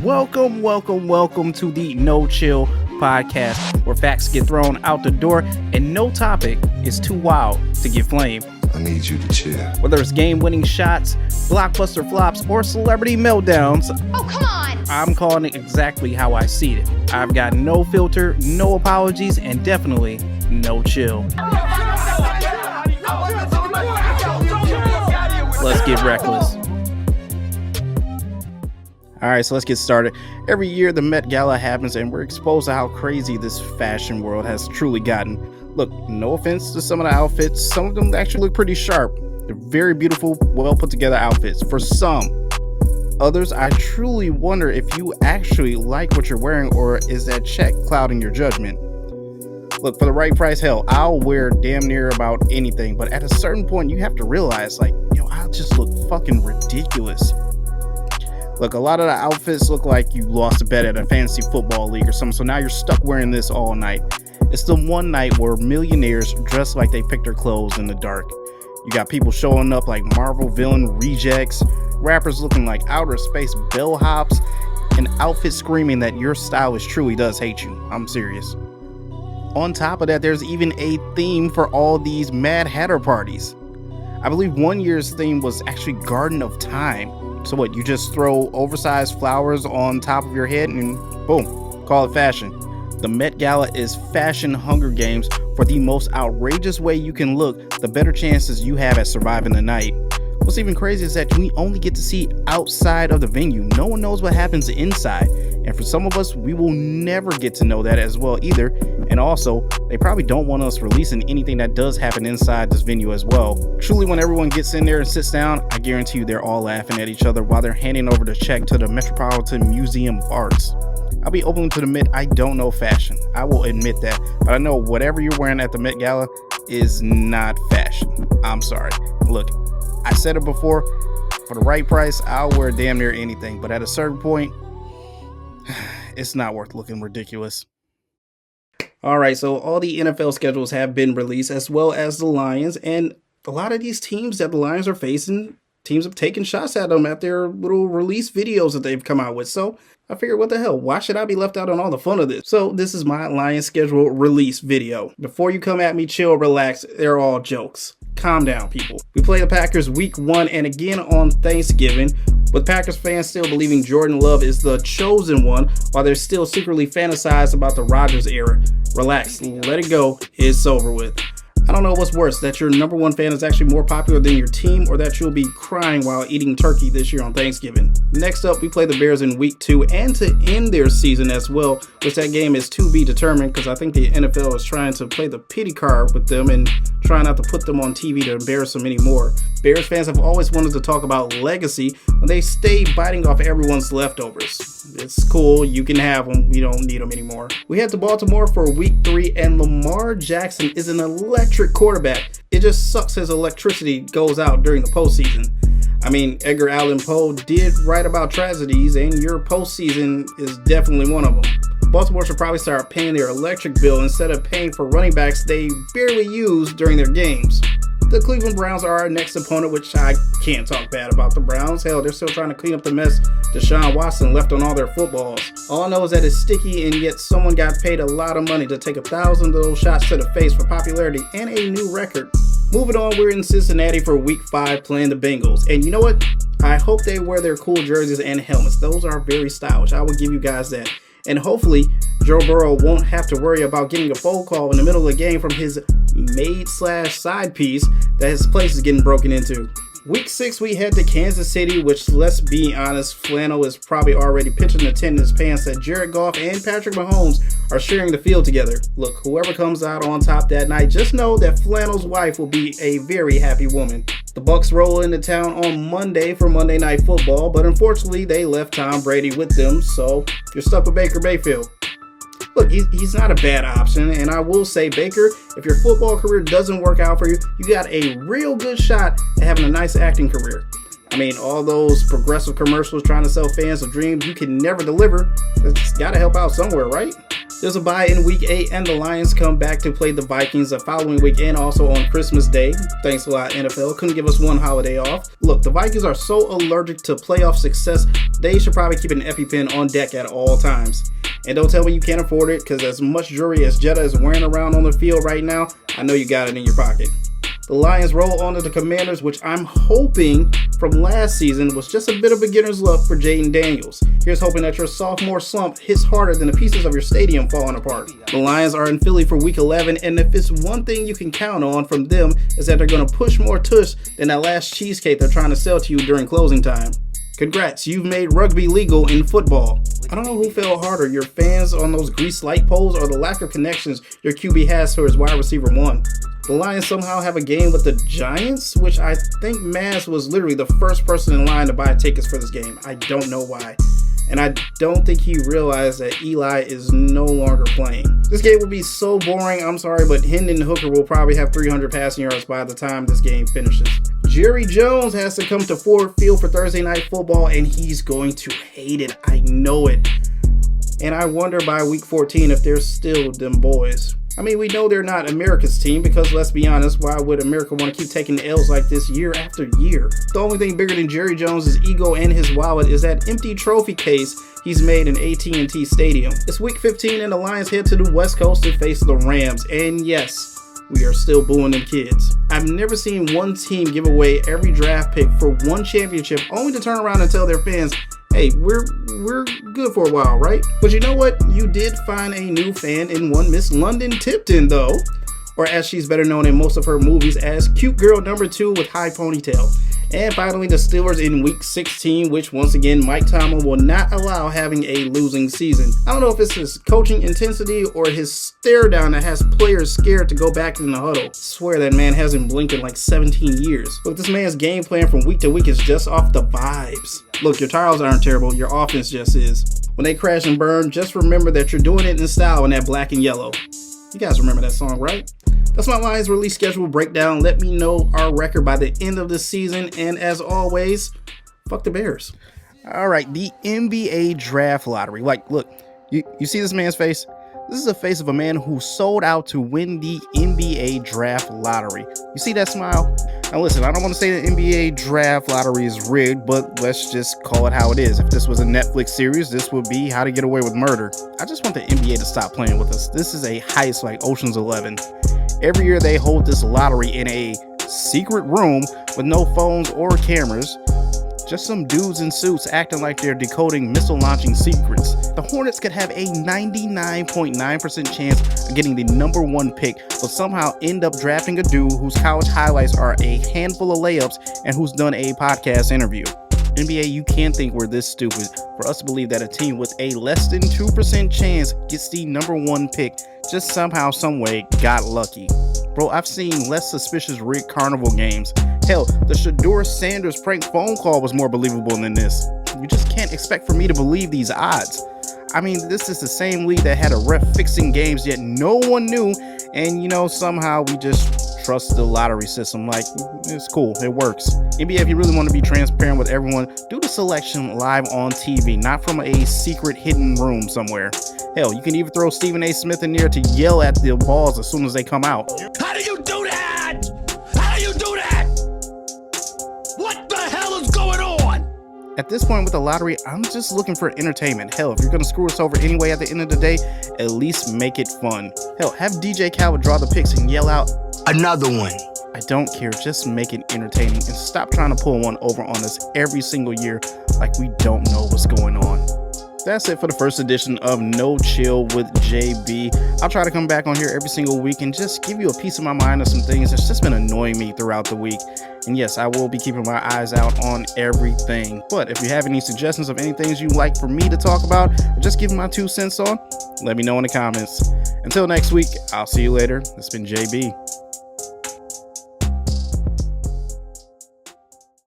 Welcome to the No Chill podcast, where facts get thrown out the door and no topic is too wild to get flamed. I need you to chill. Whether it's game-winning shots, blockbuster flops, or celebrity meltdowns, oh, come on! I'm calling it exactly how I see it. I've got no filter, no apologies, and definitely no chill. Let's get reckless. Alright, so let's get started. Every year the Met Gala happens and we're exposed to how crazy this fashion world has truly gotten. Look, no offense to some of the outfits, some of them actually look pretty sharp. They're very beautiful, well put together outfits for some. Others, I truly wonder if you actually like what you're wearing, or is that check clouding your judgment? Look, for the right price, hell, I'll wear damn near about anything, but at a certain point you have to realize, I'll just look fucking ridiculous. Look, a lot of the outfits look like you lost a bet at a fantasy football league or something, so now you're stuck wearing this all night. It's the one night where millionaires dress like they picked their clothes in the dark. You got people showing up like Marvel villain rejects, rappers looking like outer space bellhops, and outfits screaming that your stylist truly does hate you. I'm serious. On top of that, there's even a theme for all these Mad Hatter parties. I believe one year's theme was actually Garden of Time. So what, you just throw oversized flowers on top of your head and boom, call it fashion. The Met Gala is fashion Hunger Games. For the most outrageous way you can look, the better chances you have at surviving the night. What's even crazy is that we only get to see outside of the venue. No one knows what happens inside. And for some of us, we will never get to know that as well either. And also, they probably don't want us releasing anything that does happen inside this venue as well. Truly, when everyone gets in there and sits down, I guarantee you they're all laughing at each other while they're handing over the check to the Metropolitan Museum of Arts. I'll be open to admit I don't know fashion. I will admit that. But I know whatever you're wearing at the Met Gala is not fashion. I'm sorry. Look, I said it before, for the right price, I'll wear damn near anything. But at a certain point, it's not worth looking ridiculous. Alright, so all the NFL schedules have been released, as well as the Lions. And a lot of these teams that the Lions are facing, teams have taken shots at them at their little release videos that they've come out with. So I figured, what the hell? Why should I be left out on all the fun of this? So this is my Lions schedule release video. Before you come at me, chill, relax. They're all jokes. Calm down, people. We play the Packers week 1 and again on Thanksgiving, with Packers fans still believing Jordan Love is the chosen one, while they're still secretly fantasized about the Rodgers era. Relax, let it go. It's over with. I don't know what's worse, that your number one fan is actually more popular than your team, or that you'll be crying while eating turkey this year on Thanksgiving. Next up, we play the Bears in week 2 and to end their season as well, which that game is to be determined, because I think the NFL is trying to play the pity card with them and try not to put them on TV to embarrass them anymore. Bears fans have always wanted to talk about legacy when they stay biting off everyone's leftovers. It's cool, you can have them, we don't need them anymore. We head to Baltimore for week 3 and Lamar Jackson is an electric quarterback. It just sucks his electricity goes out during the postseason. I mean, Edgar Allan Poe did write about tragedies, and your postseason is definitely one of them. Baltimore should probably start paying their electric bill instead of paying for running backs they barely use during their games. The Cleveland Browns are our next opponent, which I can't talk bad about the Browns. Hell, they're still trying to clean up the mess Deshaun Watson left on all their footballs. All I know is that it's sticky, and yet someone got paid a lot of money to take 1,000 of those shots to the face for popularity and a new record. Moving on, we're in Cincinnati for week 5 playing the Bengals. And you know what? I hope they wear their cool jerseys and helmets. Those are very stylish. I will give you guys that. And hopefully, Joe Burrow won't have to worry about getting a phone call in the middle of the game from his maid/side piece that his place is getting broken into. Week 6, we head to Kansas City, which, let's be honest, Flannel is probably already pitching the tent in his pants that Jared Goff and Patrick Mahomes are sharing the field together. Look, whoever comes out on top that night, just know that Flannel's wife will be a very happy woman. The Bucs roll into town on Monday for Monday Night Football, but unfortunately they left Tom Brady with them, so you're stuck with Baker Mayfield. Look, he's not a bad option, and I will say, Baker, if your football career doesn't work out for you, you got a real good shot at having a nice acting career. I mean, all those progressive commercials trying to sell fans a dream you can never deliver, it's got to help out somewhere, right? There's a bye in week 8 and the Lions come back to play the Vikings the following week and also on Christmas Day. Thanks a lot, NFL. Couldn't give us one holiday off. Look, the Vikings are so allergic to playoff success, they should probably keep an EpiPen on deck at all times. And don't tell me you can't afford it, because as much jewelry as Jetta is wearing around on the field right now, I know you got it in your pocket. The Lions roll on to the Commanders, which I'm hoping from last season was just a bit of beginner's luck for Jaden Daniels. Here's hoping that your sophomore slump hits harder than the pieces of your stadium falling apart. The Lions are in Philly for week 11, and if it's one thing you can count on from them is that they're going to push more tush than that last cheesecake they're trying to sell to you during closing time. Congrats, you've made rugby legal in football. I don't know who fell harder, your fans on those grease light poles or the lack of connections your QB has to his wide receiver 1. The Lions somehow have a game with the Giants, which I think Maz was literally the first person in line to buy tickets for this game. I don't know why. And I don't think he realized that Eli is no longer playing. This game will be so boring, I'm sorry, but Hendon Hooker will probably have 300 passing yards by the time this game finishes. Jerry Jones has to come to Ford Field for Thursday Night Football, and he's going to hate it. I know it. And I wonder by week 14 if they're still them boys. I mean, we know they're not America's team because, let's be honest, why would America want to keep taking L's like this year after year? The only thing bigger than Jerry Jones' ego and his wallet is that empty trophy case he's made in AT&T Stadium. It's week 15 and the Lions head to the West Coast to face the Rams. And yes, we are still booing them kids. I've never seen one team give away every draft pick for one championship only to turn around and tell their fans, hey, we're good for a while, right? But you know what? You did find a new fan in one Miss London Tipton, though. Or as she's better known in most of her movies as Cute Girl Number 2 with high ponytail. And finally, the Steelers in week 16, which once again, Mike Tomlin will not allow having a losing season. I don't know if it's his coaching intensity or his stare down that has players scared to go back in the huddle. I swear that man hasn't blinked in like 17 years. Look, this man's game plan from week to week is just off the vibes. Look, your titles aren't terrible, your offense just is. When they crash and burn, just remember that you're doing it in style in that black and yellow. You guys remember that song, right? That's my Lions release schedule breakdown. Let me know our record by the end of the season. And as always, fuck the Bears. All right, the NBA draft lottery. Like, look, you see this man's face? This is the face of a man who sold out to win the NBA draft lottery. You see that smile? Now listen, I don't want to say the NBA draft lottery is rigged, but let's just call it how it is. If this was a Netflix series, this would be How to Get Away with Murder. I just want the NBA to stop playing with us. This is a heist like Ocean's 11. Every year they hold this lottery in a secret room with no phones or cameras. Just some dudes in suits acting like they're decoding missile launching secrets. The Hornets could have a 99.9% chance of getting the number 1 pick, but somehow end up drafting a dude whose college highlights are a handful of layups and who's done a podcast interview. NBA, you can't think we're this stupid for us to believe that a team with a less than 2% chance gets the number 1 pick just somehow, someway got lucky. Bro, I've seen less suspicious rigged carnival games. Hell, the Shedeur Sanders prank phone call was more believable than this. You just can't expect for me to believe these odds. I mean, this is the same league that had a ref fixing games yet no one knew, and somehow we just trust the lottery system. Like, it's cool, it works. NBA, if you really want to be transparent with everyone, do the selection live on TV, not from a secret hidden room somewhere. Hell, you can even throw Stephen A. Smith in there to yell at the balls as soon as they come out. How do you do that? How do you do that? What the hell is going on? At this point with the lottery, I'm just looking for entertainment. Hell, if you're going to screw us over anyway at the end of the day, at least make it fun. Hell, have DJ Khaled draw the picks and yell out, another one. I don't care, just make it entertaining and stop trying to pull one over on us every single year like we don't know what's going on. That's it for the first edition of No Chill with JB. I'll try to come back on here every single week and just give you a piece of my mind of some things that's just been annoying me throughout the week. And yes, I will be keeping my eyes out on everything. But if you have any suggestions of any things you'd like for me to talk about or just give my 2 cents on, let me know in the comments. Until next week, I'll see you later. It's been JB.